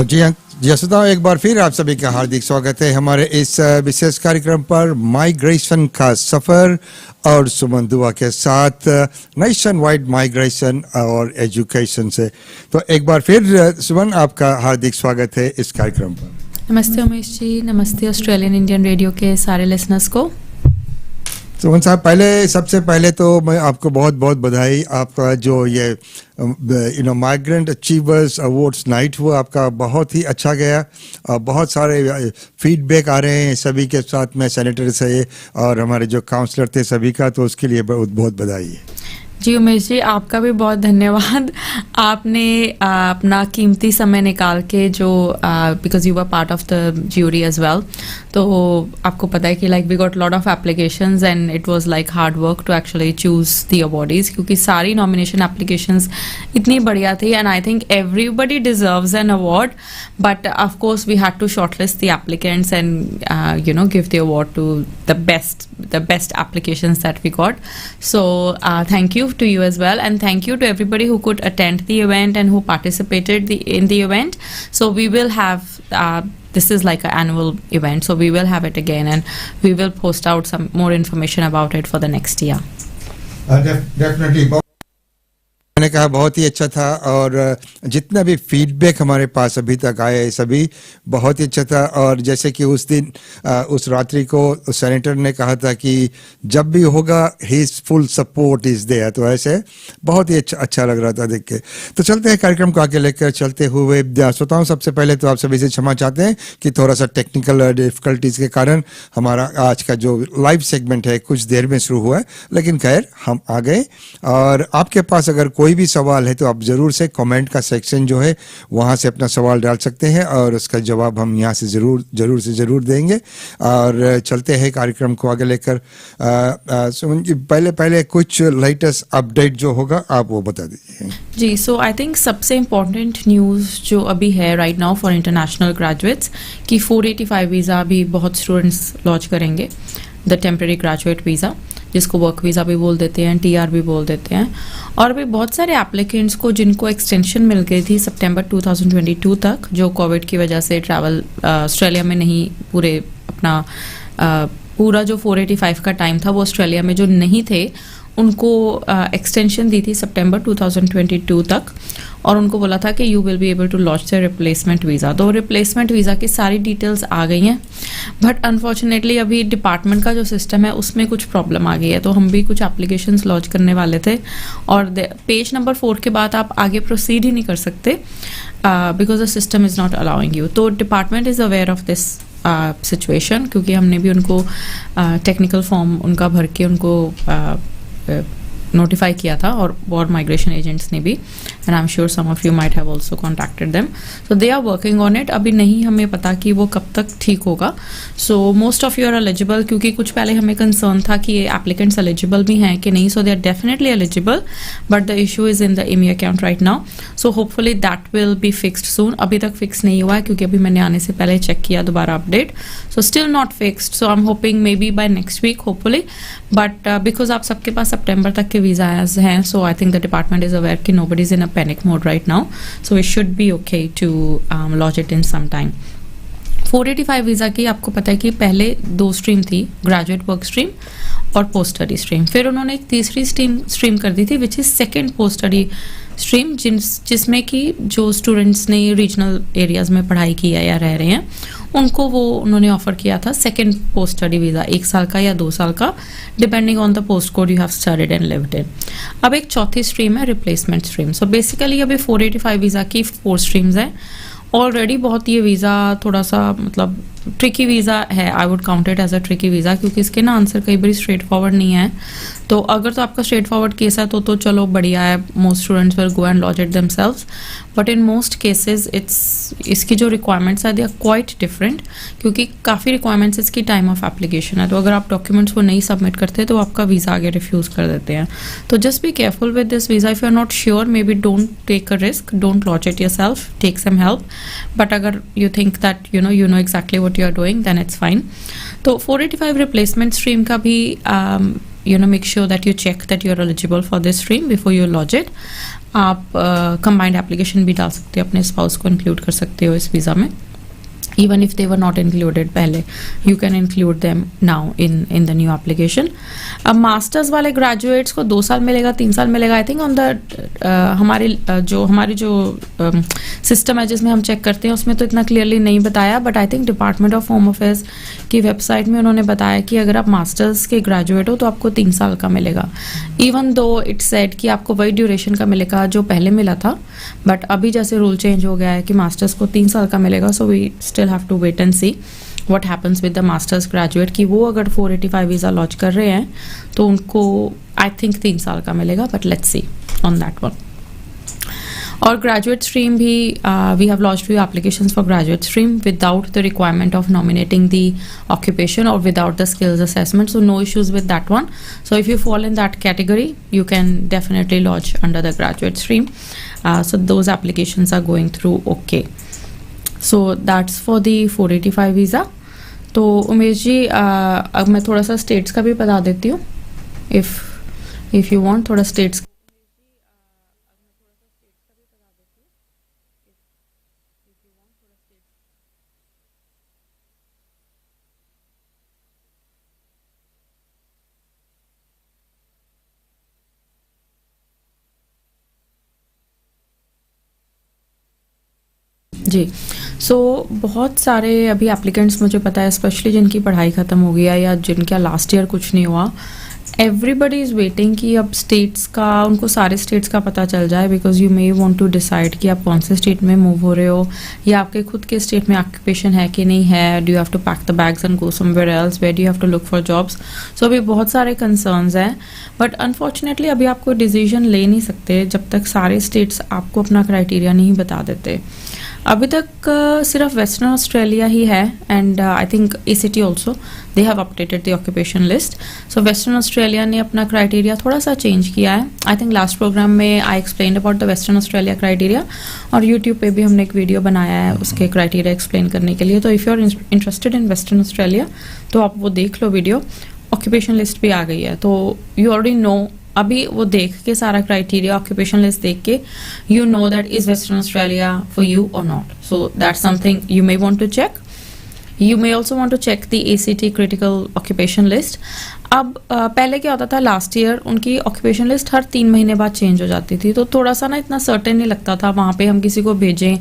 जी हाँ श्रोताओं, एक बार फिर आप सभी का हार्दिक स्वागत है हमारे इस विशेष कार्यक्रम पर माइग्रेशन का सफर और सुमन दुआ के साथ नेशन वाइड माइग्रेशन और एजुकेशन से। तो एक बार फिर सुमन, आपका हार्दिक स्वागत है इस कार्यक्रम पर। नमस्ते उमेश जी, नमस्ते ऑस्ट्रेलियन इंडियन रेडियो के सारे लिसनर्स को। सुमन साहब, सबसे पहले तो मैं आपको बहुत बहुत बधाई। आपका जो ये माइग्रेंट अचीवर्स अवार्ड्स नाइट हुआ, आपका बहुत ही अच्छा गया और बहुत सारे फीडबैक आ रहे हैं सभी के साथ में, सेनेटर से और हमारे जो काउंसलर थे सभी का, तो उसके लिए बहुत बहुत बधाई है। जी उमेश जी, आपका भी बहुत धन्यवाद। आपने अपना कीमती समय निकाल के जो because you were part of the jury as well, तो आपको पता है कि like we got lot of applications and it was like hard work to actually choose the awardees, क्योंकि सारी नॉमिनेशन एप्लीकेशंस इतनी बढ़िया थी and I think everybody deserves an award, but of course we had to shortlist the applicants and give the award to the best applications that we got. So thank you to you as well, and thank you to everybody who could attend the event and who participated in the event. So we will have this is like an annual event, so we will have it again and we will post out some more information about it for the next year. Definitely. मैंने कहा बहुत ही अच्छा था, और जितना भी feedback हमारे पास अभी तक आए सभी बहुत ही अच्छा था। और जैसे कि उस दिन उस रात्रि को सेनेटर ने कहा था कि जब भी होगा his full support is there, तो ऐसे बहुत ही अच्छा लग रहा था देख के। तो चलते हैं कार्यक्रम को आगे लेकर चलते हुए। श्रोताओं, सबसे पहले तो आप सभी से क्षमा चाहते हैं कि थोड़ा सा टेक्निकल डिफिकल्टीज के कारण हमारा आज का जो लाइव सेगमेंट है कुछ देर में शुरू हुआ है, लेकिन खैर हम आ गए। और आपके पास अगर कोई भी सवाल है तो आप जरूर से कमेंट का सेक्शन जो है वहां से अपना सवाल डाल सकते हैं और उसका जवाब हम यहाँ से जरूर देंगे। और चलते हैं कार्यक्रम को आगे लेकर। सुमन जी, पहले कुछ लेटेस्ट अपडेट जो होगा आप वो बता दीजिए। जी, सो आई थिंक सबसे इम्पोर्टेंट न्यूज़ जो अभी है right now for international graduates कि 485 वीज़ा भी बहुत स्टूडेंट्स लॉन्च करेंगे, द टेम्परेरी ग्रेजुएट वीज़ा, जिसको वर्क वीज़ा भी बोल देते हैं, टीआर भी बोल देते हैं। और भी बहुत सारे एप्लीकेंट्स को जिनको एक्सटेंशन मिल गई थी सितंबर 2022 तक, जो कोविड की वजह से ट्रैवल ऑस्ट्रेलिया में नहीं पूरे अपना पूरा जो 485 का टाइम था वो ऑस्ट्रेलिया में जो नहीं थे, उनको एक्सटेंशन दी थी सितंबर 2022 तक, और उनको बोला था कि you will be able to launch the replacement visa. तो रिप्लेसमेंट वीज़ा की सारी डिटेल्स आ गई हैं, बट अनफॉर्चुनेटली अभी डिपार्टमेंट का जो सिस्टम है उसमें कुछ प्रॉब्लम आ गई है। तो हम भी कुछ एप्लीकेशंस लॉन्च करने वाले थे, और पेज नंबर 4 के बाद आप आगे प्रोसीड ही नहीं कर सकते because the system is not allowing you. तो department is aware of this situation, क्योंकि हमने भी उनको टेक्निकल फॉर्म उनका भर के उनको नोटिफाई किया था, और माइग्रेशन एजेंट्स ने भी, and I am sure some of you might have also contacted them, so they are working on it. अभी नहीं हमें पता कि वो कब तक ठीक होगा। So most of you are eligible, क्योंकि कुछ पहले हमें कंसर्न था कि ये एप्लीकेंट्स एलिजिबल भी हैं कि नहीं, so they are definitely eligible, but the issue is in the immi account right now, so hopefully that will be fixed soon. अभी तक फिक्स नहीं हुआ है, क्योंकि अभी मैंने आने से पहले चेक किया दोबारा update, so still not fixed. So I am hoping maybe by next week hopefully, but because आप सबके पास सितंबर तक के वीज़ा हैं, so I think the department is aware कि nobody is in a panic mode right now, so it should be okay to lodge it in some time. 485 visa की आपको पता है कि पहले 2 स्ट्रीम थी, ग्रेजुएट वर्क स्ट्रीम और post study stream. फिर उन्होंने एक तीसरी स्ट्रीम कर दी थी which is second post study stream, जिसमें कि जो स्टूडेंट्स ने रीजनल एरियाज़ में पढ़ाई की है या रह रहे हैं उनको वो उन्होंने ऑफर किया था सेकेंड पोस्ट स्टडी वीज़ा, 1 साल का या 2 साल का, depending on the post code you have studied and lived in. अब एक चौथी स्ट्रीम है रिप्लेसमेंट स्ट्रीम। सो बेसिकली अभी 485 वीज़ा की 4 स्ट्रीम्स हैं ऑलरेडी। बहुत ये वीज़ा थोड़ा सा मतलब ट्रिकी वीज़ा है, I would count it as a tricky visa, क्योंकि इसके ना आंसर कई बार स्ट्रेट फॉरवर्ड नहीं है। तो अगर तो आपका स्ट्रेट फॉरवर्ड केस है तो चलो बढ़िया है, most students will go and lodge it themselves, but in most cases इसकी जो रिक्वायरमेंट्स है दे आर क्वाइट डिफरेंट, क्योंकि काफ़ी रिक्वायरमेंट्स इसकी टाइम ऑफ एप्लीकेशन है। तो अगर आप डॉक्यूमेंट्स को नहीं सबमिट करते तो आपका वीज़ा आगे रिफ्यूज़ कर देते हैं। तो just be careful with this visa, if you are not sure maybe don't take a risk, don't lodge it yourself, take some help, but अगर you think that you know exactly what you are doing then it's fine. तो 485 replacement stream का भी make sure that you check that you're eligible for this stream before you lodge it. आप combined application भी डाल सकते हो, अपने spouse को include कर सकते हो इस वीज़ा में. Even if they were not included पहले, you can include them now in the new application. अब मास्टर्स वाले ग्रेजुएट्स को 2 साल मिलेगा, 3 साल मिलेगा. आई थिंक ऑन द हमारी जो सिस्टम है जिसमें हम चेक करते हैं उसमें तो इतना क्लियरली नहीं बताया, but I think department of home affairs की वेबसाइट में उन्होंने बताया कि अगर आप मास्टर्स के ग्रेजुएट हो तो आपको 3 साल का मिलेगा. इवन दो इट सेड कि आपको वही ड्यूरेशन का मिलेगा जो पहले मिला था, बट अभी जैसे रूल चेंज हो गया है कि मास्टर्स को 3 साल का मिलेगा. So we still have to wait and see what happens with the masters graduate कि वो अगर 485 वीज़ा लॉन्च कर रहे हैं तो उनको आई थिंक 3 साल का मिलेगा, but let's see on that one. और ग्रेजुएट स्ट्रीम भी we have launched few applications for graduate stream without the requirement of nominating the occupation और without the skills assessment, so no issues with that one. So if you fall in that category you can definitely lodge under the graduate stream. So those applications are going through okay. So that's for the 485 visa. तो उमेश जी अब मैं थोड़ा सा states का भी बता देती हूँ, if you want थोड़ा स्टेट्स. जी, सो बहुत सारे अभी एप्लीकेंट्स मुझे पता है, स्पेशली जिनकी पढ़ाई ख़त्म हो गई है या जिनका लास्ट ईयर कुछ नहीं हुआ, एवरीबडी इज़ वेटिंग कि अब स्टेट्स का उनको सारे स्टेट्स का पता चल जाए, because you may want to decide कि आप कौन से स्टेट में मूव हो रहे हो या आपके खुद के स्टेट में ऑक्यूपेशन है कि नहीं है. Do you have to pack the bags and go somewhere else, where do you have to look for jobs. So अभी बहुत सारे कंसर्न्स हैं, बट अनफॉर्चुनेटली अभी आप कोई डिसीजन ले नहीं सकते जब तक सारे स्टेट्स आपको अपना क्राइटेरिया नहीं बता देते. अभी तक सिर्फ वेस्टर्न ऑस्ट्रेलिया ही है, and I think ACT also they have updated the occupation list. So western Australia ने अपना क्राइटेरिया थोड़ा सा चेंज किया है. आई थिंक लास्ट प्रोग्राम में I explain about the western Australia criteria, और यूट्यूब पे भी हमने एक वीडियो बनाया है उसके क्राइटेरिया एक्सप्लेन करने के लिए. तो if you are interested in Western Australia तो आप वो देख लो वीडियो. ऑक्यूपेशन लिस्ट भी आ गई है, तो यू ऑलरेडी नो. अभी वो देख के सारा क्राइटेरिया ऑक्यूपेशन लिस्ट देख के you know that is Western Australia for you और not. So that's something you may want to check. You may also want to check the ACT critical occupation list. अब पहले क्या होता था, last year उनकी occupation list हर 3 महीने बाद चेंज हो जाती थी, तो थोड़ा सा ना इतना सर्टेन नहीं लगता था वहाँ पे हम किसी को भेजें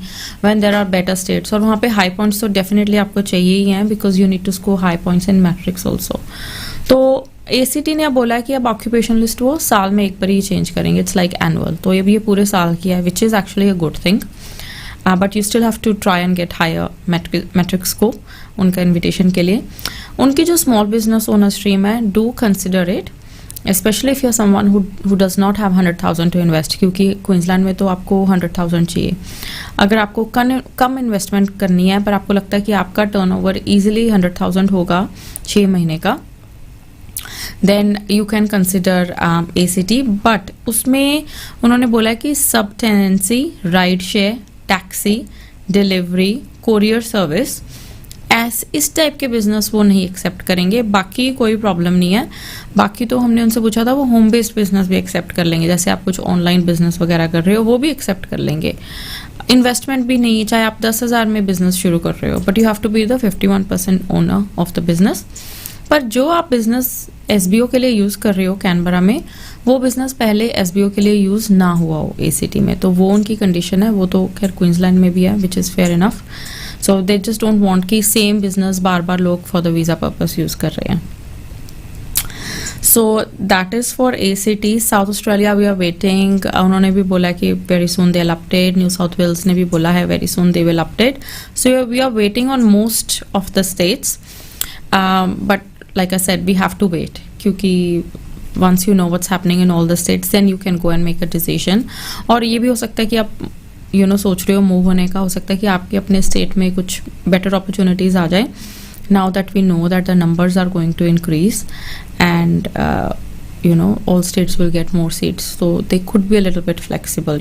when there are better states. और वहाँ पे हाई पॉइंट्स तो डेफिनेटली आपको चाहिए ही हैं, because you need to score high points in matrix also. तो ACT ने अब बोला है कि अब ऑक्यूपेशन लिस्ट वो साल में एक बार ही चेंज करेंगे. इट्स लाइक एनुअल, तो ये पूरे साल की है, which is actually a good thing. But you still have to try and get higher matrix को उनका इन्विटेशन के लिए. उनकी जो स्मॉल बिजनेस ओनर स्ट्रीम है, do consider it, specially if you are someone who does not have 100,000 to invest, क्योंकि Queensland में तो आपको 100,000 चाहिए. अगर आपको कम इन्वेस्टमेंट करनी है पर आपको लगता है कि आपका टर्नओवर ईजिली 100,000 होगा 6 महीने का, then you can consider ACT. But उसमें उन्होंने बोला कि सब tenancy, ride share, taxi, delivery, courier service, इस टाइप के बिजनेस वो नहीं एक्सेप्ट करेंगे. बाकी कोई प्रॉब्लम नहीं है. बाकी तो हमने उनसे पूछा था वो होम बेस्ड बिजनेस भी एक्सेप्ट कर लेंगे, जैसे आप कुछ ऑनलाइन बिजनेस वगैरह कर रहे हो वो भी एक्सेप्ट कर लेंगे. इन्वेस्टमेंट भी नहीं, चाहे आप 10,000 में बिजनेस शुरू कर रहे हो, but you have to be the 51% owner of the business. पर जो आप बिजनेस SBO के लिए यूज़ कर रहे हो कैनबरा में, वो बिजनेस पहले SBO के लिए यूज़ ना हुआ हो ACT में, तो वो उनकी कंडीशन है. वो तो खैर क्वींसलैंड में भी है, which is fair enough. So they just don't want कि सेम बिजनेस बार बार लोग for the visa purpose use कर रहे हैं. So that is for ACT. South Australia we are waiting. उन्होंने भी बोला कि very soon they will update. New South Wales ने भी बोला है very soon they will update. So we are waiting on most of the states, but like I said, we have to wait, क्योंकि once you know what's happening in all the states, then you can go and make a decision. और ये भी हो सकता है कि आप सोच रहे हो मूव होने का, हो सकता है कि आपके अपने स्टेट में कुछ बेटर अपॉर्चुनिटीज़ आ जाए. now that we know that the numbers are going to increase, and all states will get more seats, so they could be a little bit flexible,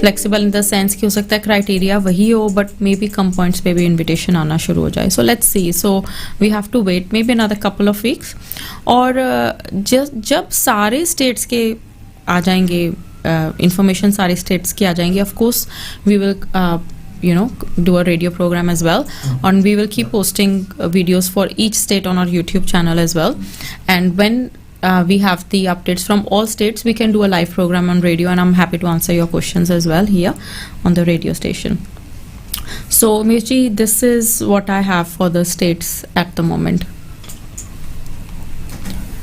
flexible in the sense कि हो सकता है criteria वही हो, but maybe come points पे भी invitation आना शुरू हो जाए. So let's see. So we have to wait maybe another couple of weeks. और जब सारे states के आ जाएंगे information, सारे states की आ जाएंगे, of course we will do a radio program as well, and we will keep posting videos for each state on our YouTube channel as well. And when we have the updates from all states, we can do a live program on radio, and I'm happy to answer your questions as well here on the radio station. So Mirji, this is what I have for the states at the moment.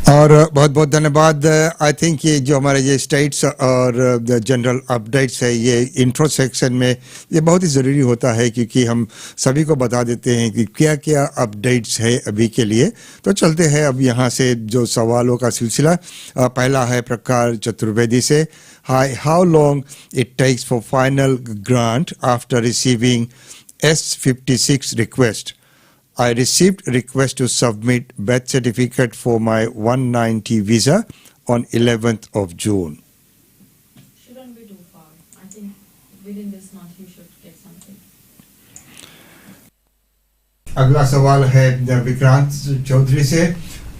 और बहुत बहुत धन्यवाद. I think ये जो हमारे ये states और general updates है, ये इंट्रो सेक्शन में ये बहुत ही ज़रूरी होता है, क्योंकि हम सभी को बता देते हैं कि क्या क्या अपडेट्स है अभी के लिए. तो चलते हैं अब यहाँ से जो सवालों का सिलसिला. पहला है प्रकार चतुर्वेदी से. Hi, how long it takes for final grant after receiving S56 request? I received request to submit birth certificate for my 190 visa on 11th of June. Shouldn't be too far. I think within this month you should get something. अगला सवाल है विक्रांत चौधरी से.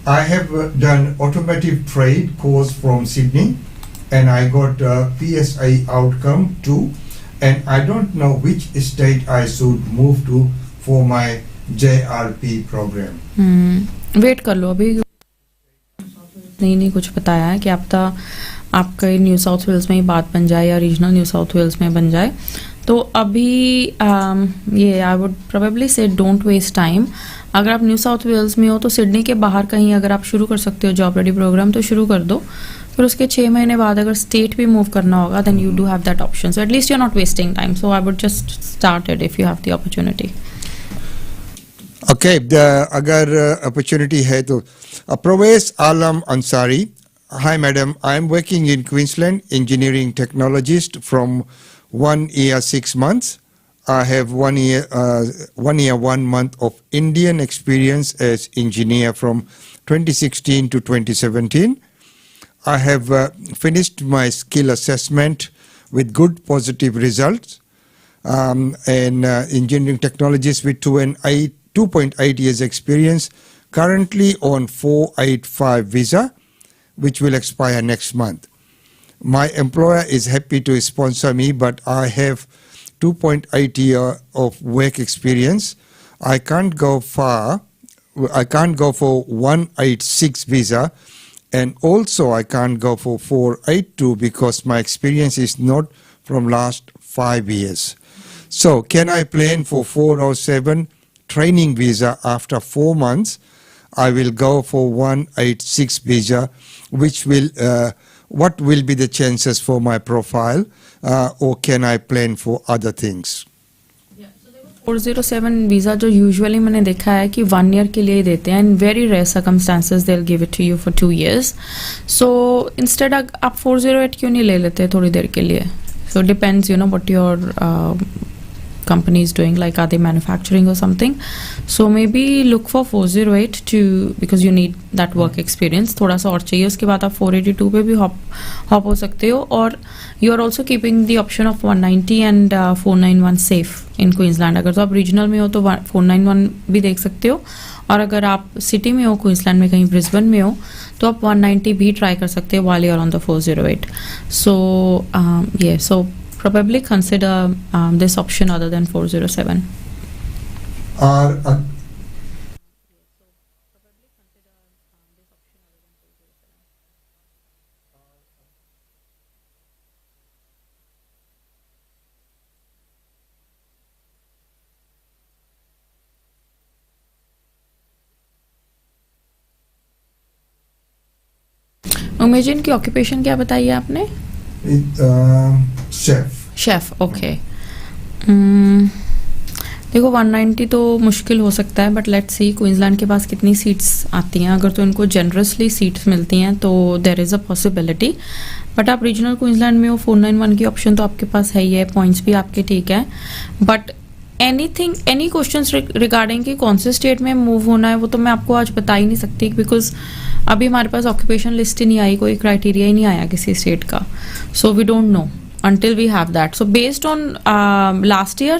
I have done automotive trade course from Sydney and I got PSI outcome too, and I don't know which state I should move to for my JRP program. Wait कर लो, अभी नहीं कुछ बताया है कि आपका न्यू साउथ वेल्स में ही बात बन जाए या रीजनल न्यू साउथ वेल्स में बन जाए. तो अभी ये आई वुड प्रोबेबली से डोंट वेस्ट टाइम. अगर आप न्यू साउथ वेल्स में हो तो सिडनी के बाहर कहीं अगर आप शुरू कर सकते हो जॉब रेडी प्रोग्राम तो शुरू कर दो. फिर उसके 6 महीने बाद अगर स्टेट भी मूव करना होगा then you do have that option. So at least you are not wasting time. So I would just start it if you have the opportunity. Okay, अगर opportunity है तो Pravesh Alam Ansari. Hi madam, I am working in Queensland, engineering technologist from 1 year 6 months. I have 1 year 1 month of Indian experience as engineer from 2016 to 2017. I have finished my skill assessment with good positive results, and engineering technologist with 2.8 years experience, currently on 485 visa, which will expire next month. My employer is happy to sponsor me, but I have 2.8 year of work experience. I can't go for 186 visa, and also I can't go for 482 because my experience is not from last 5 years. So can I plan for 407 training visa? After 4 months I will go for 186 visa, which will what will be the chances for my profile, or can I plan for other things? 407 visa जो usually मैंने देखा है कि 1 year के लिए ही देते हैं, and very rare circumstances they will give it to you for 2 years. So instead आप 408 क्यों नहीं ले लेते थोड़ी देर के लिए? So depends what your company is doing, like are they manufacturing or something. So maybe look for 408 because you need that work experience. थोड़ा सा और चाहिए, उसके बाद आप 482 पे भी hop हो सकते हो. और you are also keeping the option of 190 and 491 safe in Queensland. अगर तो आप रीजनल में हो तो 491 भी देख सकते हो, और अगर आप सिटी में हो क्वींसलैंड में कहीं ब्रिस्बेन में हो तो आप 190 भी ट्राई कर सकते हो while you are on the 408. So probably consider this option other than 407. उमेजिन की ऑक्यूपेशन क्या बताई है आपने? शेफ. ओके. देखो 190 तो मुश्किल हो सकता है, बट लेट्स सी क्वींसलैंड के पास कितनी सीट्स आती हैं. अगर तो इनको जनरसली सीट्स मिलती हैं तो there is a possibility. But आप रीजनल क्वींसलैंड में हो, 491 की ऑप्शन तो आपके पास है ही है, पॉइंट्स भी आपके ठीक है. बट एनी क्वेश्चंस रिगार्डिंग कि कौन से स्टेट में मूव होना है वो तो मैं आपको आज बता ही नहीं सकती, बिकॉज अभी हमारे पास ऑक्यूपेशन लिस्ट ही नहीं आई, कोई क्राइटेरिया ही नहीं आया किसी स्टेट का, so we don't know until we have that. So based on last year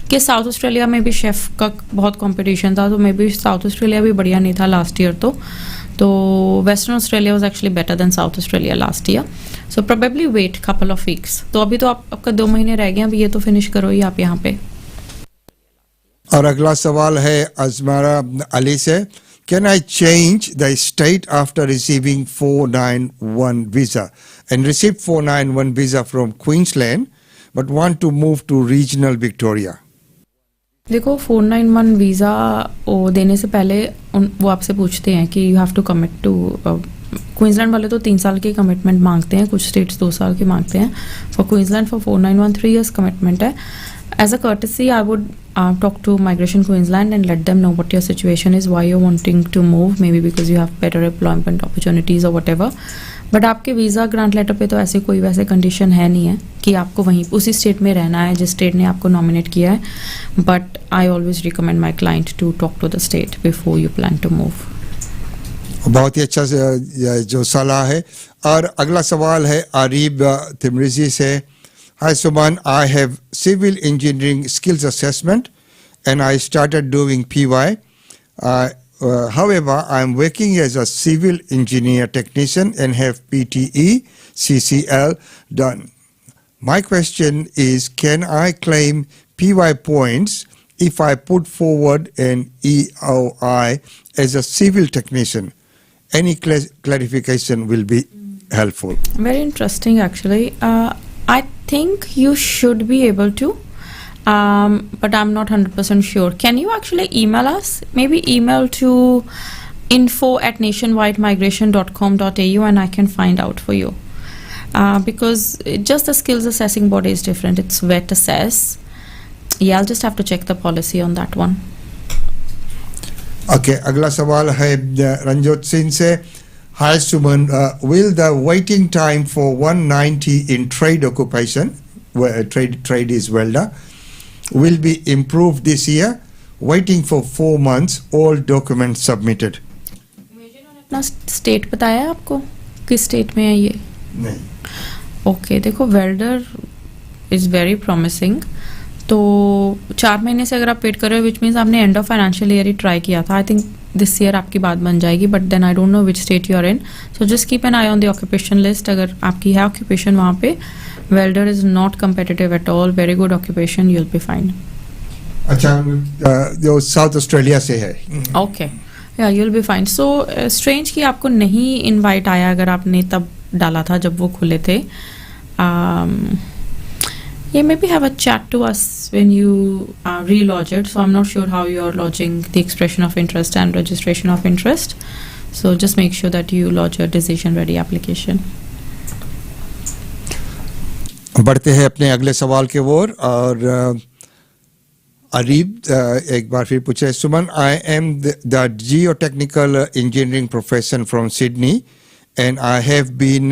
कि साउथ ऑस्ट्रेलिया में भी शेफ का बहुत कंपटीशन था, तो मे बी साउथ ऑस्ट्रेलिया भी बढ़िया नहीं था लास्ट ईयर, तो western Australia was actually better than South Australia last year. So probably wait couple of weeks. तो अभी तो आपका 2 महीने रह गए, अभी ये तो फिनिश करो ही आप यहाँ पे. और अगला सवाल है अजमारा अली से. Can I change the state after receiving 491 visa and received 491 visa from Queensland but want to move to regional Victoria? देखो 491 वीज़ा वो देने से पहले वो आपसे पूछते हैं कि you have to commit to. Queensland वाले तो 3 साल की कमिटमेंट मांगते हैं, कुछ स्टेट्स 2 साल की मांगते हैं. For Queensland for 491 3 years commitment है. As a courtesy, I would talk to Migration Queensland and let them know what your situation is, why you're wanting to move, maybe because you have better employment opportunities or whatever. But आपके visa grant letter पे तो ऐसे कोई वैसे condition है नहीं है कि आपको वहीं उसी स्टेट में रहना है जिस स्टेट ने आपको नॉमिनेट किया है. But I always recommend my client to talk to the state before you plan to move. बहुत ही अच्छा जो सलाह है. और अगला सवाल है आरिब तिमरिजी से. Hi Suman, I have civil engineering skills assessment and I started doing PY. However, I am working as a civil engineer technician and have PTE, CCL done. My question is, can I claim PY points if I put forward an EOI as a civil technician? Any clarification will be helpful. Very interesting actually. I think you should be able to, but I'm not 100% sure. Can you actually email us? Maybe email to info@nationwidemigration.com.au and I can find out for you. Because just the skills assessing body is different. It's VET assess. Yeah, I'll just have to check the policy on that one. Okay, अगला सवाल है रंजोत सिंह से. Hi Suman, will the waiting time for 190 in trade occupation, where trade is welder, will be improved this year? Waiting for 4 months, all documents submitted. अपना state बताया है आपको, किस state में है ये? नहीं. ओके, देखो वेल्डर इज़ वेरी प्रॉमिसिंग. तो 4 महीने से अगर आप वेट कर रहे हो, विच मीन्स आपने end of financial year he try किया था. आई थिंक दिस ईयर आपकी बात बन जाएगी, but then I don't know which state you are in. So just keep an eye on the occupation list. अगर आपकी है ऑक्यूपेशन वहाँ पे, welder is not competitive at all, very good occupation, you'll be fine. अच्छा, जो South Australia से है. Okay, yeah you'll be fine. So strange कि आपको नहीं इनवाइट आया अगर आपने तब डाला था जब वो खुले थे. Yeah, maybe have a chat to us when you relodge it. So I'm not sure how you are lodging the expression of interest and registration of interest. So just make sure that you lodge your decision ready application. बढ़ते हैं अपने अगले सवाल के ओर. और अरीब एक बार फिर पूछे. सुमन, I am the geotechnical engineering profession from Sydney and I have been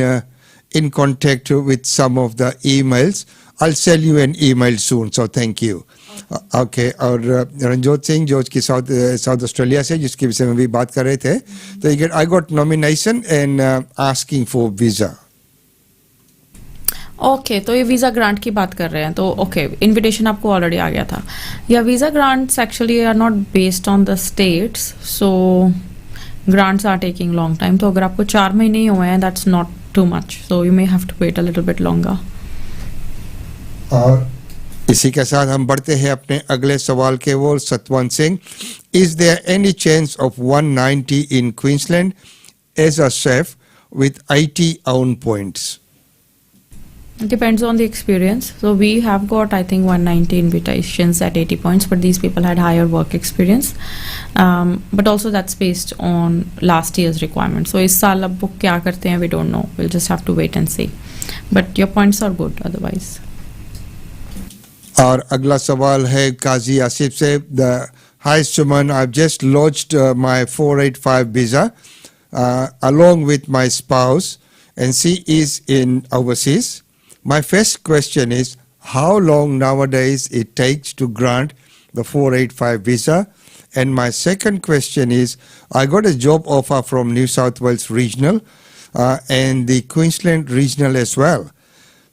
in contact with some of the emails. I'll send you an email soon, so thank you. Okay. और रंजोत सिंह जो कि साउथ ऑस्ट्रेलिया से, जिसके विषय में भी बात कर रहे थे, तो I got nomination and asking for visa. Okay, तो ये वीज़ा ग्रांट की बात कर रहे हैं. तो ओके, इनविटेशन आपको ऑलरेडी आ गया था. Yeah visa grants actually are not based on the states, so grants are taking long time. तो अगर आपको 4 महीने ही हुए हैं, that's not too much, so you may have to wait a little bit longer. और इसी के साथ हम बढ़ते हैं अपने अगले सवाल के ओर. Satwant Singh. Is there any chance of 190 in Queensland as a chef with 80 own points? Depends on the experience. So we have got, I think, 190 invitations at 80 points, but these people had higher work experience. But also that's based on last year's requirement. So इस साल अब book क्या करते हैं, we don't know. We'll just have to wait and see. But your points are good otherwise. और अगला सवाल है काजी आसिफ से. Hi Suman, I've just lodged my 485 visa along with my spouse and she is in overseas. My first question is, how long nowadays it takes to grant the 485 visa And my second question is, I got a job offer from New South Wales Regional and the Queensland Regional as well.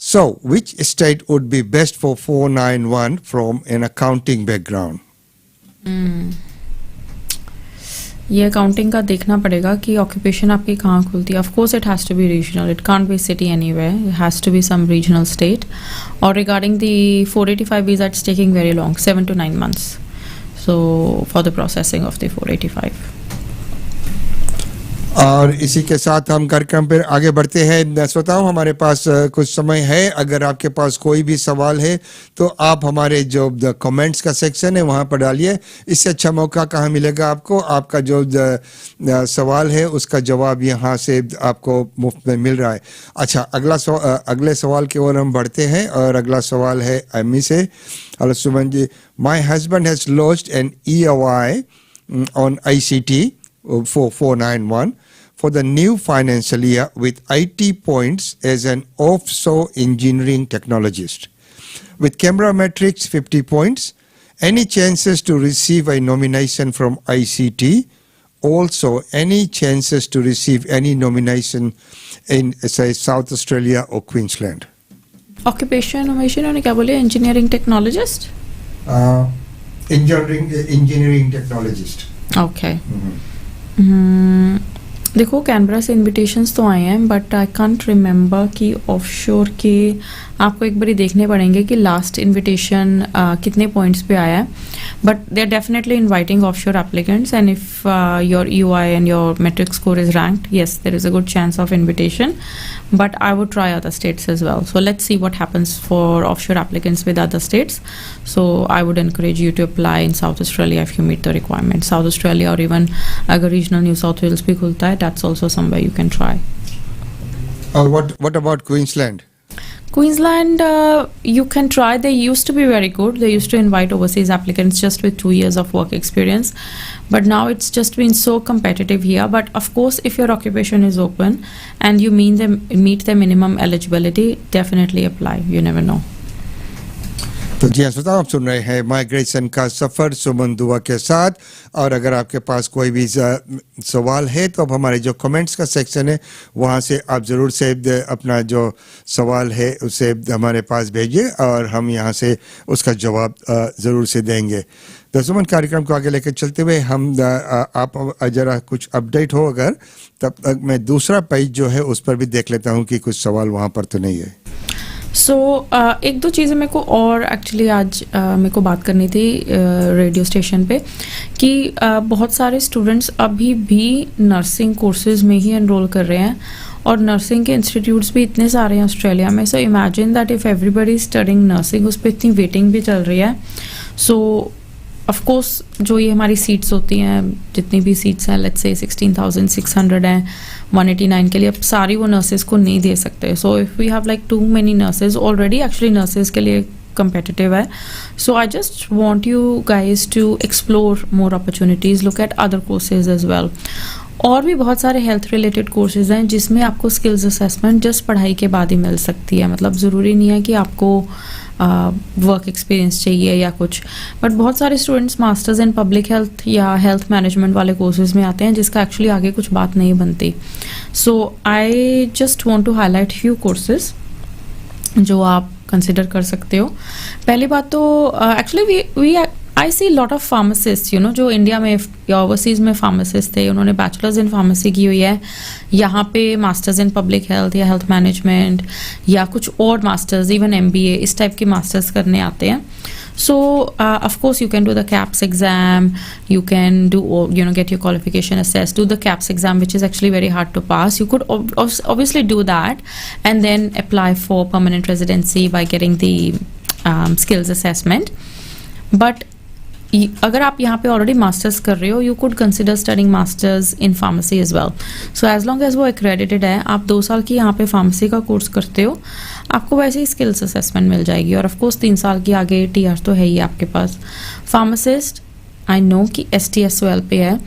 So, which state would be best for 491 from an accounting background? ये accounting का देखना पड़ेगा कि occupation आपकी कहाँ खुलती है. Of course it has to be regional, it can't be city anywhere, it has to be some regional state. और regarding the 485 visa, it's taking very long, 7 to 9 months. So for the processing of the 485. और इसी के साथ हम कार्यक्रम पर आगे बढ़ते हैं. श्रोताओं, हमारे पास कुछ समय है. अगर आपके पास कोई भी सवाल है तो आप हमारे जो कमेंट्स का सेक्शन है वहां पर डालिए. इससे अच्छा मौका कहाँ मिलेगा आपको? आपका जो सवाल है उसका जवाब यहाँ से आपको मुफ्त में मिल रहा है. अच्छा, अगले सवाल की ओर हम बढ़ते हैं और अगला सवाल है एमी से. Hello Suman ji, my husband has lost an EOI on ICT for 491 for the new financial year with 80 points as an offshore engineering technologist. With camera metrics 50 points, any chances to receive a nomination from ICT? Also, any chances to receive any nomination in, say, South Australia or Queensland? Occupation उन्होंने क्या बोले? Engineering technologist? Engineering technologist. Okay. देखो, Canberra से invitations तो आए हैं, but I can't remember कि offshore के आपको एक बारी देखने पड़ेंगे कि लास्ट इन्विटेशन कितने पॉइंट्स पे आया है. But they are definitely inviting offshore applicants, and if your EOI and your metric score is ranked, yes there is a good chance of invitation. But I would try other states as well. So let's see what happens for offshore applicants with other states. So I would encourage you to apply in South Australia if you meet the requirements. South Australia, or even agar regional New South Wales bhi khulta hai, that's also somewhere you can try. What about Queensland? Queensland, you can try. They used to be very good. They used to invite overseas applicants just with 2 years of work experience. But now it's just been so competitive here. But of course, if your occupation is open and you meet the minimum eligibility, definitely apply. You never know. तो जी हाँ श्रोताओ, आप सुन रहे हैं migration का सफ़र सुमन दुआ के साथ. और अगर आपके पास कोई भी सवाल है तो अब हमारे जो कमेंट्स का सेक्शन है वहाँ से आप ज़रूर से अपना जो सवाल है उसे हमारे पास भेजिए और हम यहाँ से उसका जवाब ज़रूर से देंगे. तो सुमन, कार्यक्रम को आगे लेकर चलते हुए हम आप ज़रा कुछ अपडेट हो अगर, तब तक मैं दूसरा पेज जो है उस पर भी देख लेता हूँ कि कुछ सवाल वहाँ पर तो नहीं है. सो एक दो चीज़ें मेरे को और एक्चुअली आज मेरे को बात करनी थी रेडियो स्टेशन पे कि बहुत सारे स्टूडेंट्स अभी भी नर्सिंग कोर्सेज में ही एनरोल कर रहे हैं और नर्सिंग के इंस्टीट्यूट्स भी इतने सारे हैं ऑस्ट्रेलिया में. So imagine that if everybody studying nursing, उस पर इतनी वेटिंग भी चल रही है. सो ऑफ कोर्स जो ये हमारी सीट्स होती हैं, जितनी भी सीट्स हैं, लेट्स से 16,600 हैं 189 के लिए, अब सारी वो नर्सेज को नहीं दे सकते. So if we have like too many nurses already, actually nurses के लिए competitive है. So I just want you guys to explore more opportunities, look at other courses as well. और भी बहुत सारे हेल्थ रिलेटेड कोर्सेज हैं जिसमें आपको स्किल्स असेसमेंट जस्ट पढ़ाई के बाद ही मिल सकती है. मतलब ज़रूरी नहीं है कि आपको वर्क एक्सपीरियंस चाहिए या कुछ, बट बहुत सारे students masters in public health या हेल्थ मैनेजमेंट वाले कोर्सेज में आते हैं जिसका एक्चुअली आगे कुछ बात नहीं बनती. So I just want to highlight few courses जो आप कंसिडर कर सकते हो. पहली बात तो actually we I see lot of pharmacist, you know, जो इंडिया में या ओवरसीज़ में फार्मासिस्ट थे, उन्होंने बैचलर्स इन फार्मेसी की हुई है, यहाँ पे मास्टर्स इन पब्लिक हेल्थ या हेल्थ मैनेजमेंट या कुछ और मास्टर्स, इवन MBA, इस टाइप की मास्टर्स करने आते हैं. So, of course, you can do the CAPS exam, you can do, you know, get your qualification assessed, do the CAPS exam, which is actually very hard to pass. You could obviously do that and then apply for permanent residency by getting the skills assessment. But अगर आप यहाँ पे already masters कर रहे हो, you could consider studying masters in pharmacy as well. So as long as वो accredited है, आप 2 साल की यहाँ पे फार्मेसी का कोर्स करते हो, आपको वैसे ही स्किल्स असेसमेंट मिल जाएगी. और ऑफकोर्स 3 साल की आगे TR तो है ही आपके पास. फार्मासिस्ट आई नो कि STSOL पे है,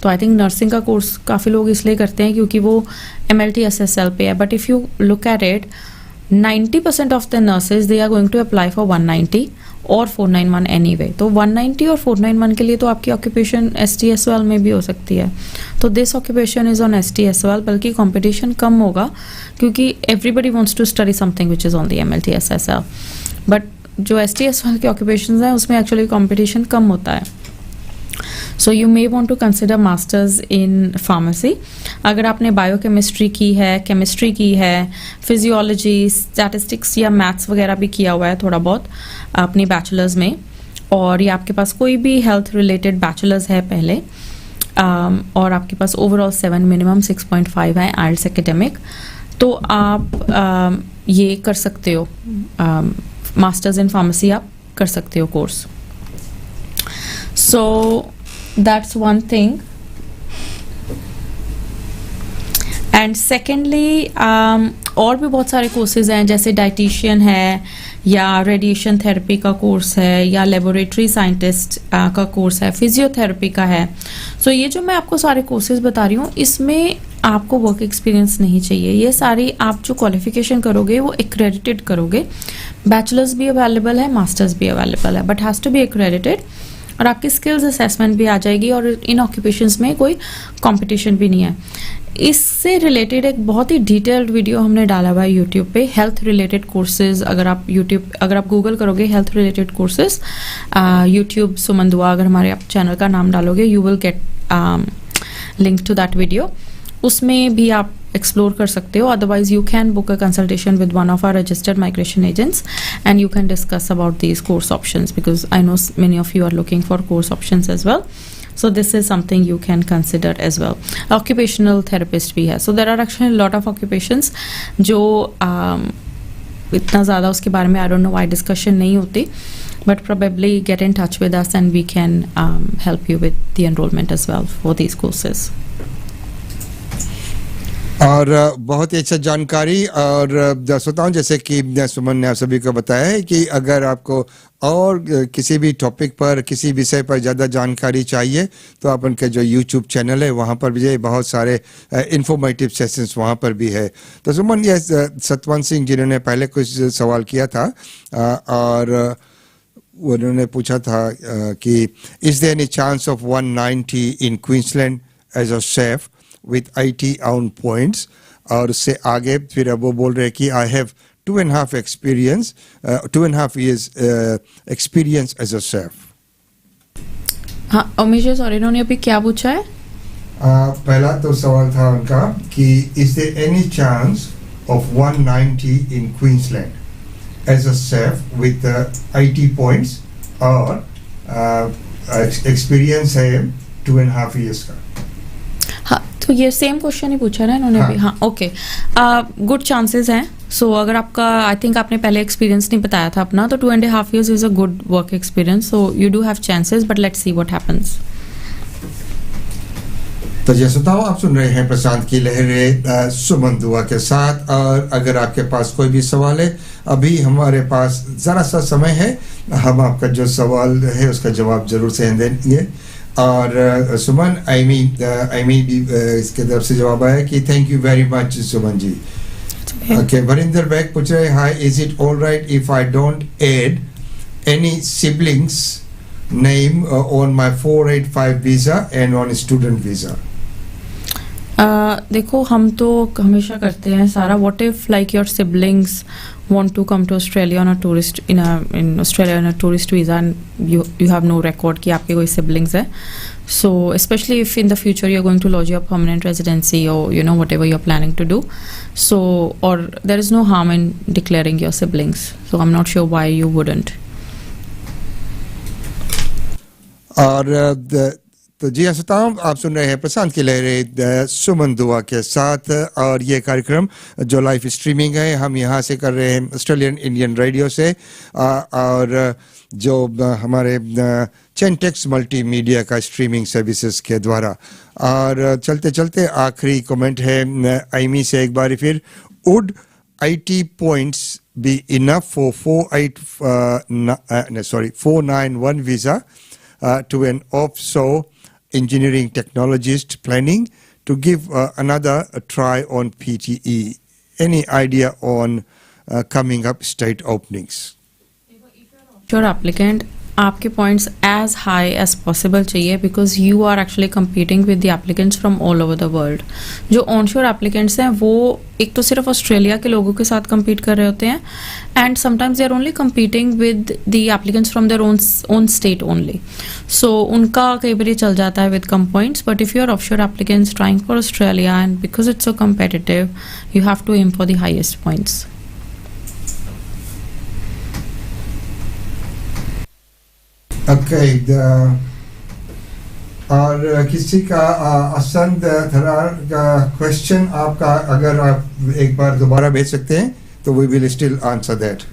तो आई थिंक नर्सिंग का कोर्स काफ़ी लोग इसलिए करते हैं क्योंकि वो MLT SSL पे है. But if you look at it, 90% of the nurses, they are going to apply for 190 और 491 एनीवे। तो 190 और 491 के लिए तो आपकी ऑक्यूपेशन STSOL में भी हो सकती है। तो this occupation is on STSOL, बल्कि कंपटीशन कम होगा क्योंकि everybody wants to study something which is on the MLTSSL, but जो STSOL के ऑक्यूपेशन हैं उसमें एक्चुअली कंपटीशन कम होता है। So you may want to consider masters in pharmacy. अगर आपने बायोकेमिस्ट्री की है, केमिस्ट्री की है, फिजियोलॉजी, स्टैटिस्टिक्स या मैथ्स वगैरह भी किया हुआ है थोड़ा बहुत अपनी बैचलर्स में, और या आपके पास कोई भी हेल्थ रिलेटेड बैचलर्स है पहले, और आपके पास ओवरऑल 7 मिनिमम 6.5 है IELTS एकेडमिक, तो आप ये कर सकते हो, मास्टर्स इन फार्मेसी आप कर सकते हो course. So that's one thing. And secondly, और भी बहुत सारे कोर्सेज हैं, जैसे डाइटिशियन है, या रेडिएशन थेरेपी का कोर्स है, या लेबोरेटरी साइंटिस्ट का कोर्स है, फिजियोथेरेपी का है। सो ये जो मैं आपको सारे कोर्सेज बता रही हूँ, इसमें आपको वर्क एक्सपीरियंस नहीं चाहिए। ये सारी आप जो क्वालिफिकेशन करोगे वो एक्रेडिटेड करोगे। बैचलर्स भी अवेलेबल है, मास्टर्स भी अवेलेबल है, but has to be accredited, और आपकी स्किल्स असेसमेंट भी आ जाएगी, और इन ऑक्यूपेशंस में कोई कंपटीशन भी नहीं है। इससे रिलेटेड एक बहुत ही डिटेल्ड वीडियो हमने डाला हुआ है यूट्यूब पे, हेल्थ रिलेटेड कोर्सेज। अगर आप गूगल करोगे health related courses, YouTube Suman Dua, अगर हमारे आप चैनल का नाम डालोगे, you will get link to that video. उसमें भी आप एक्सप्लोर कर सकते हो। Otherwise you can book a consultation with one of our registered migration agents and you can discuss about these course options, because I know many of you are looking for course options as well. So this is something you can consider as well. Occupational therapist भी है. So there are actually a lot of occupations जो इतना ज़्यादा उसके बारे में I don't know why discussion नहीं होती, but probably get in touch with us and we can help you with the enrollment as well for these courses. और बहुत ही अच्छा जानकारी। और श्रोताओं, जैसे कि सुमन ने आप सभी को बताया है कि अगर आपको और किसी भी टॉपिक पर, किसी विषय पर ज़्यादा जानकारी चाहिए, तो आप उनके जो यूट्यूब चैनल है वहाँ पर भी बहुत सारे इंफॉर्मेटिव सेशंस वहाँ पर भी है। तो सुमन, ये सतवंत सिंह जिन्होंने पहले कुछ सवाल किया था, और उन्होंने पूछा था कि is there any chance of 190 in Queensland as a chef with 80 own points, और उससे आगे फिर अब वो बोल रहे हैं कि I have 2.5 years experience as a chef. हाँ अमीश, सॉरी, इन्होंने अभी क्या पूछा है? पहला तो सवाल था उनका कि is there any chance of 190 in Queensland as a chef with 80 points, और एक्सपीरियंस है 2.5 years का। हाँ, तो ये सेम क्वेश्चन ही पूछा ना इन्होंने भी। हाँ, ओके, गुड चांसेस हैं। सो अगर आपका, आई थिंक आपने पहले एक्सपीरियंस नहीं बताया था अपना, तो 2.5 years is a good work experience, so you do have chances, but let's C what happens. तो जैसे तो आप सुन रहे हैं प्रशांत की लहरें सुमन दुआ के साथ, और अगर आपके पास कोई भी सवाल है, अभी हमारे पास ज़रा सा समय है, हम आपका जो सवाल है उसका जवाब जरूर से देंगे। और सुमन, आईमी भी इसके तरफ से जवाब आया कि thank you very much Suman ji. Okay, Varinder Baig पूछ रहे, hi, is it all right if I don't add any siblings name on my 485 visa and on student visa? देखो, हम तो हमेशा करते हैं सारा, what if like your siblings want to come to Australia on a tourist in Australia on a tourist visa, and you have no record कि आपके कोई siblings है. So especially if in the future you're going to lodge your permanent residency, or you know whatever you're planning to do, so or there is no harm in declaring your siblings, so I'm not sure why you wouldn't. और तो जी श्रोताओं, आप सुन रहे हैं प्रशांत की लहरें सुमन दुआ के साथ, और ये कार्यक्रम जो लाइव स्ट्रीमिंग है हम यहाँ से कर रहे हैं ऑस्ट्रेलियन इंडियन रेडियो से, और जो हमारे चेंटेक्स मल्टीमीडिया का स्ट्रीमिंग सर्विसेज के द्वारा। और चलते चलते आखिरी कमेंट है आईमी से एक बार फिर, would 80 points be enough for 491 visa to an offshore engineering technologist planning to give another try on PTE? Any idea on coming up state openings? Sure applicant आपके points as high as possible चाहिए because you are actually competing with the applicants from all over the world. जो onshore applicants हैं वो एक तो सिर्फ Australia के लोगों के साथ कम्पीट कर रहे होते हैं and sometimes they are only competing with the applicants from their own state only. So उनका कई बार ये चल जाता है विद कम points. But if you are offshore applicants trying for Australia and because it's so competitive you have to aim for the highest points. Okay. और किसी का असंद थरार का क्वेश्चन आपका अगर आप एक बार दोबारा भेज सकते हैं तो we will still answer that.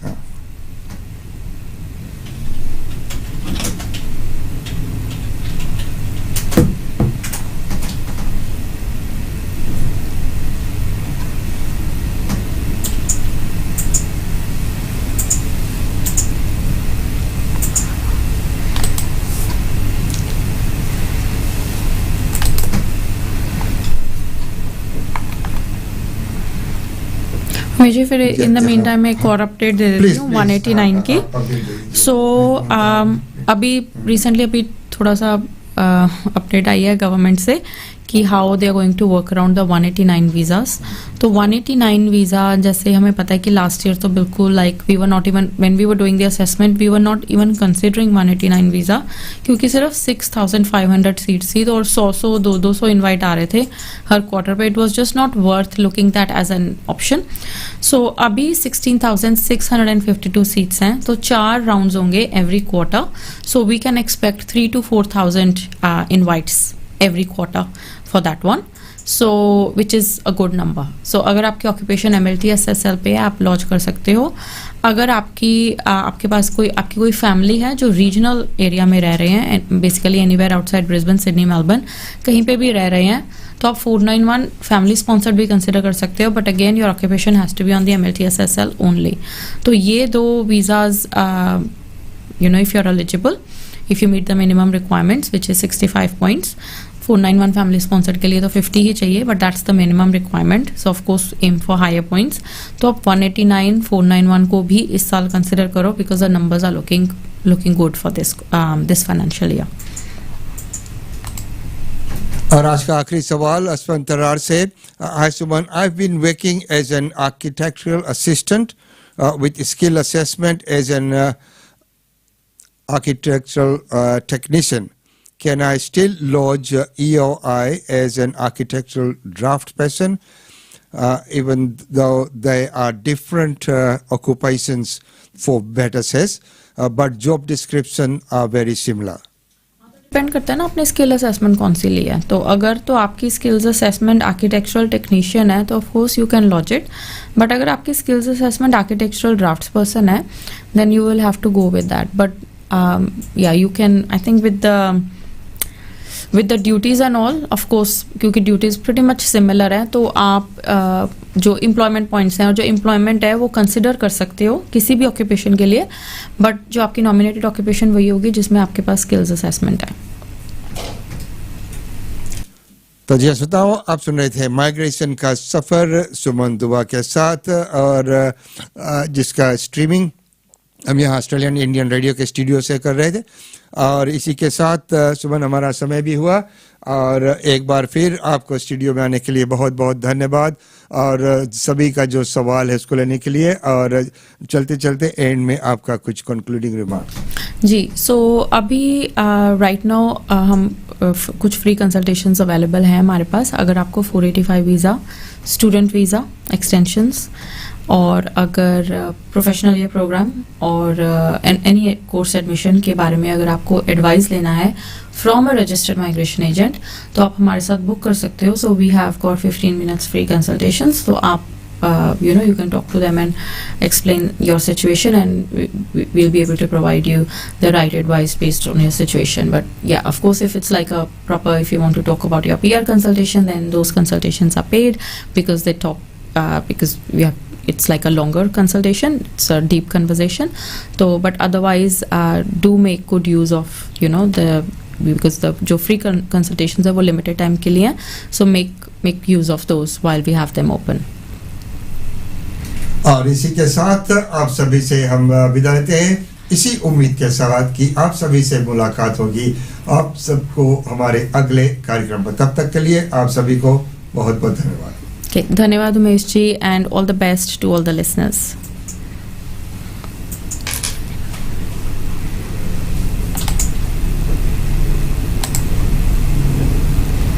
मुझे फिर इन द मीन टाइम मैं एक और अपडेट दे देती हूँ 189 की. सो अभी रिसेंटली अभी थोड़ा सा अपडेट आई है गवर्नमेंट से कि how they are going to work around the 189 visas. तो 189 वीज़ा जैसे हमें पता है कि लास्ट ईयर तो बिल्कुल like we were not even when we were doing the assessment we were not even considering 189 visa क्योंकि सिर्फ 6,500 सीट्स थी तो और 100 200 इन्वाइट आ रहे थे हर क्वार्टर पे. It was just not worth looking that as an option. So अभी 16,652 सीट्स हैं तो 4 राउंड्स होंगे every quarter. So we can expect 3,000 to 4,000 invites every quarter for that one, so which is a good number. So अगर आपकी occupation MLT SSL पे है आप launch कर सकते हो. अगर आपके पास आपकी कोई फैमिली है जो रीजनल एरिया में रह रहे हैं basically anywhere outside Brisbane Sydney Melbourne कहीं पे भी रह रहे हैं तो आप 491 फैमिली स्पॉन्सर्ड भी कंसिडर कर सकते हो. But again your occupation has to be on the MLT SSL only. तो ये 2 visas you know if you are eligible if you meet the minimum requirements which is 65 points. 491 family sponsored के लिए तो 50 ही चाहिए but that's the minimum requirement. So of course aim for higher points. तो आप 189 491 को भी इस साल consider करो because the numbers are looking good for this financial year. और आज का आखिरी सवाल असफन तरार से. Hi Suman, I've been working as an architectural assistant with skill assessment as an architectural technician. Can I still lodge EOI as an architectural draft person even though they are different occupations for better says but job description are very similar? Depend करता है ना आपने skill assessment कौन सी ली है. तो अगर तो आपकी स्किल्स असेसमेंट आर्किटेक्चरल टेक्नीशियन है तो of course you can lodge it. But अगर आपकी skills assessment architectural draftsperson है then you will have to go with that. But yeah you can I think with the duties and all of course क्योंकि duties pretty much similar है तो आप जो employment points हैं और जो employment है वो consider कर सकते हो किसी भी occupation के लिए. but जो आपकी nominated occupation वही होगी जिसमें आपके पास skills assessment है. तो जी सुनाओ आप सुन रहे थे माइग्रेशन का सफ़र सुमन दुआ के साथ और जिसका स्ट्रीमिंग हम यहाँ ऑस्ट्रेलियन इंडियन रेडियो के स्टूडियो से कर रहे थे. और इसी के साथ सुमन हमारा समय भी हुआ और एक बार फिर आपको स्टूडियो में आने के लिए बहुत बहुत धन्यवाद और सभी का जो सवाल है उसको लेने के लिए. और चलते चलते एंड में आपका कुछ कंक्लूडिंग रिमार्क्स. जी सो अभी राइट नाउ हम कुछ फ्री कंसल्टेशंस अवेलेबल हैं हमारे पास. अगर आपको 485 वीज़ा स्टूडेंट वीज़ा एक्सटेंशंस और अगर प्रोफेशनल ईयर प्रोग्राम और एनी कोर्स एडमिशन के बारे में अगर आपको एडवाइस लेना है from a registered migration agent तो आप हमारे साथ बुक कर सकते हो. So we have got 15 minutes free consultations. तो आप you can talk to them and explain your situation and we'll be able to provide you the right advice based on your situation. But yeah, of course if it's like a proper, if you want to talk about your PR consultation then those consultations are paid because they talk because we have it's like a longer consultation, it's a deep conversation. So but otherwise do make good use of because the जो free consultations है वो limited time के लिए हैं. So make use of those while we have them open. और इसी के साथ आप सभी से हम विदा लेते हैं. इसी उम्मीद के साथ कि आप सभी से मुलाकात होगी आप सबको हमारे अगले कार्यक्रम पर। तब तक के लिए आप सभी को बहुत बहुत धन्यवाद। Okay, धन्यवाद Umesh ji, and all the best to all the listeners.